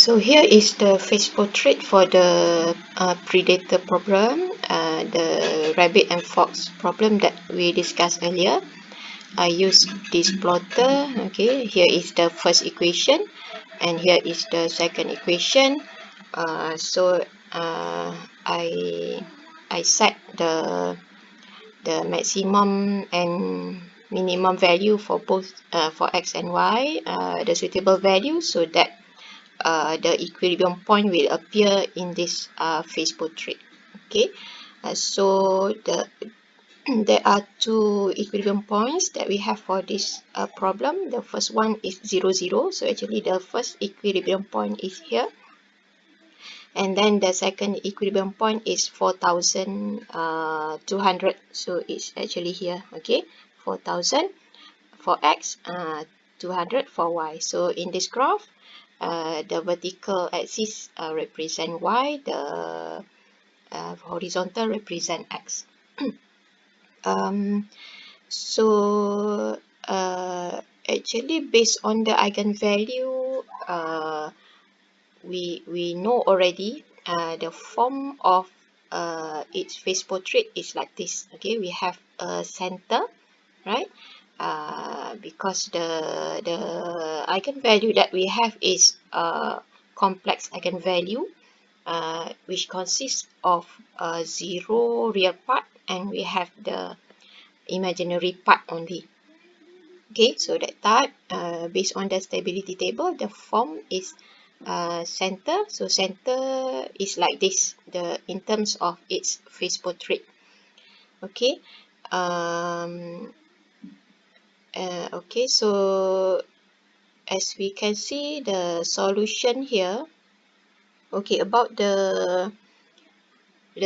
So here is the face portrait for the predator problem, the rabbit and fox problem that we discussed earlier. I use this plotter. Okay, here is the first equation and here is the second equation. I set the maximum and minimum value for both for x and y, the suitable value, so that the equilibrium point will appear in this face portrait. Okay, so there are two equilibrium points that we have for this problem. The first one is 0, 0. So actually the first equilibrium point is here. And then the second equilibrium point is 4,200. So it's actually here. Okay, 4,000 for x, 200 for y. So in this graph, the vertical axis represent y, the horizontal represent x. Actually based on the eigenvalue, we know already the form of its face portrait is like this. Okay, we have a center, right? Because the eigenvalue that we have is complex eigenvalue, which consists of 0 real part, and we have the imaginary part only. Okay, so that type, based on the stability table, the form is center. So center is like this, in terms of its face portrait. Okay, okay, so as we can see the solution here. Okay, about the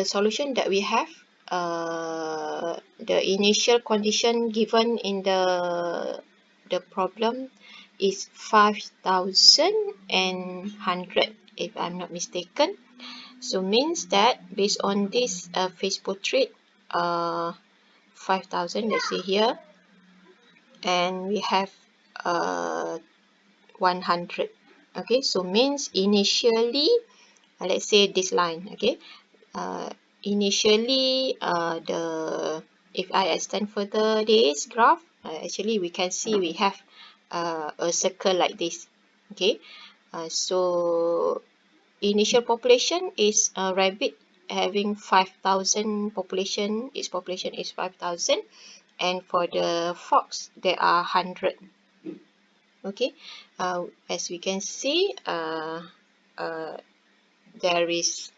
solution that we have, the initial condition given in the problem is 5,100, if I'm not mistaken. So means that based on this face portrait, 5,000, let's say here, and we have 100. Okay, so means initially, let's say this line. Okay, initially if I extend further this graph, actually we can see we have a circle like this. Okay, so initial population is a rabbit having 5,000 population. Its population is 5,000, and for the fox there are 100. Okay, as we can see, there is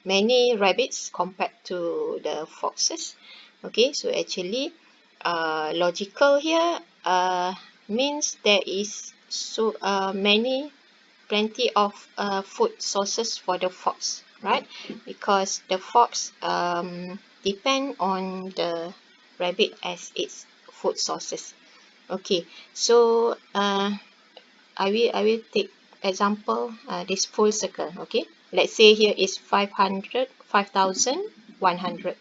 many rabbits compared to the foxes. Okay, so actually logical here means there is plenty of food sources for the fox, right? Because the fox depend on the rabbit as its food sources. Okay, so I will take example this full circle. Okay, let's say here is 5,100.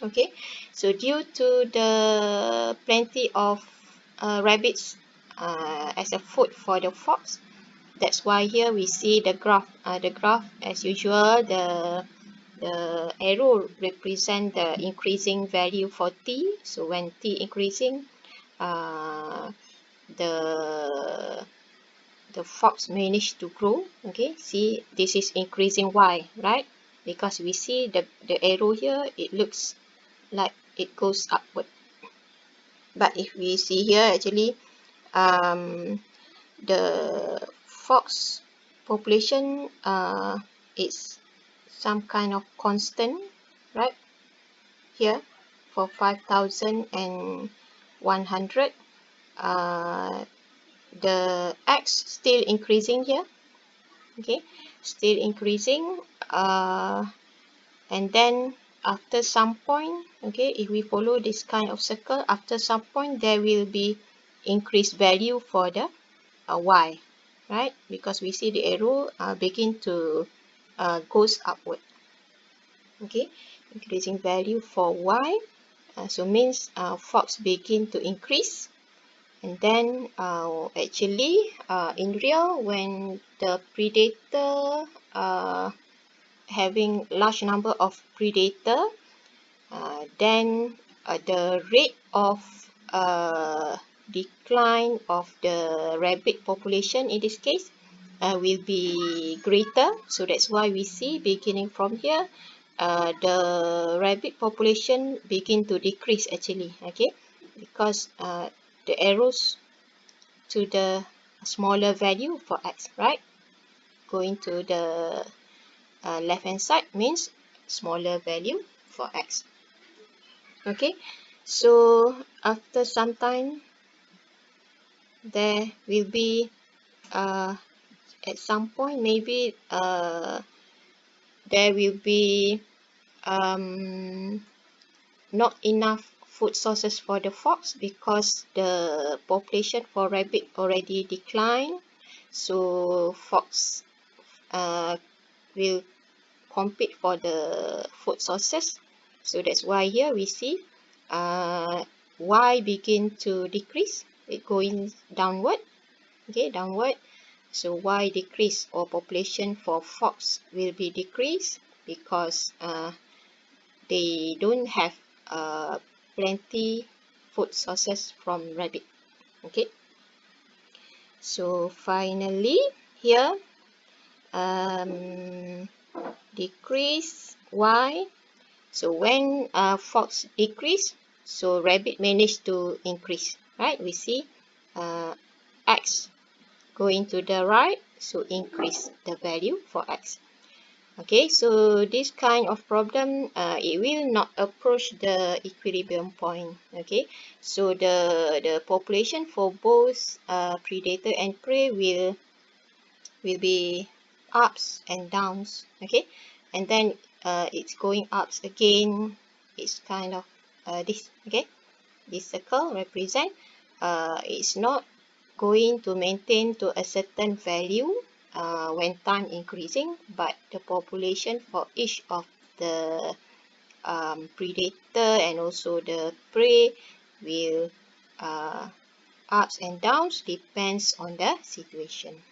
Okay, so due to the plenty of rabbits as a food for the fox, that's why here we see the graph. The graph, as usual, the arrow represent the increasing value for t. So when t increasing, the fox managed to grow. Okay, see, this is increasing y, right? Because we see the arrow here, it looks like it goes upward. But if we see here, actually the fox population is some kind of constant, right? Here for 5,100, the x still increasing here. Okay, still increasing, and then after some point, okay, if we follow this kind of circle, after some point there will be increased value for the y, right? Because we see the arrow begin to goes upward. Okay, increasing value for y, so means fox begin to increase, And then actually in real, when the predator having large number of predator, then the rate of decline of the rabbit population in this case will be greater. So that's why we see beginning from here the rabbit population begin to decrease actually, okay, because the arrows to the smaller value for x, right, going to the left hand side means smaller value for x. Okay, so after some time there will be at some point maybe there will be not enough food sources for the fox because the population for rabbit already declined. So fox will compete for the food sources. So that's why here we see y begin to decrease, it going downward, okay, downward. So y decrease, or population for fox will be decreased because they don't have plenty food sources from rabbit. Okay, so finally here decrease y. So when fox decrease, so rabbit managed to increase, right? We see x going to the right, so increase the value for x. Okay, so this kind of problem, it will not approach the equilibrium point. Okay, so the population for both predator and prey will be ups and downs. Okay, and then it's going ups again. It's kind of this. Okay, this circle represent it's not going to maintain to a certain value when time increasing, but the population for each of the predator and also the prey will ups and downs depends on the situation.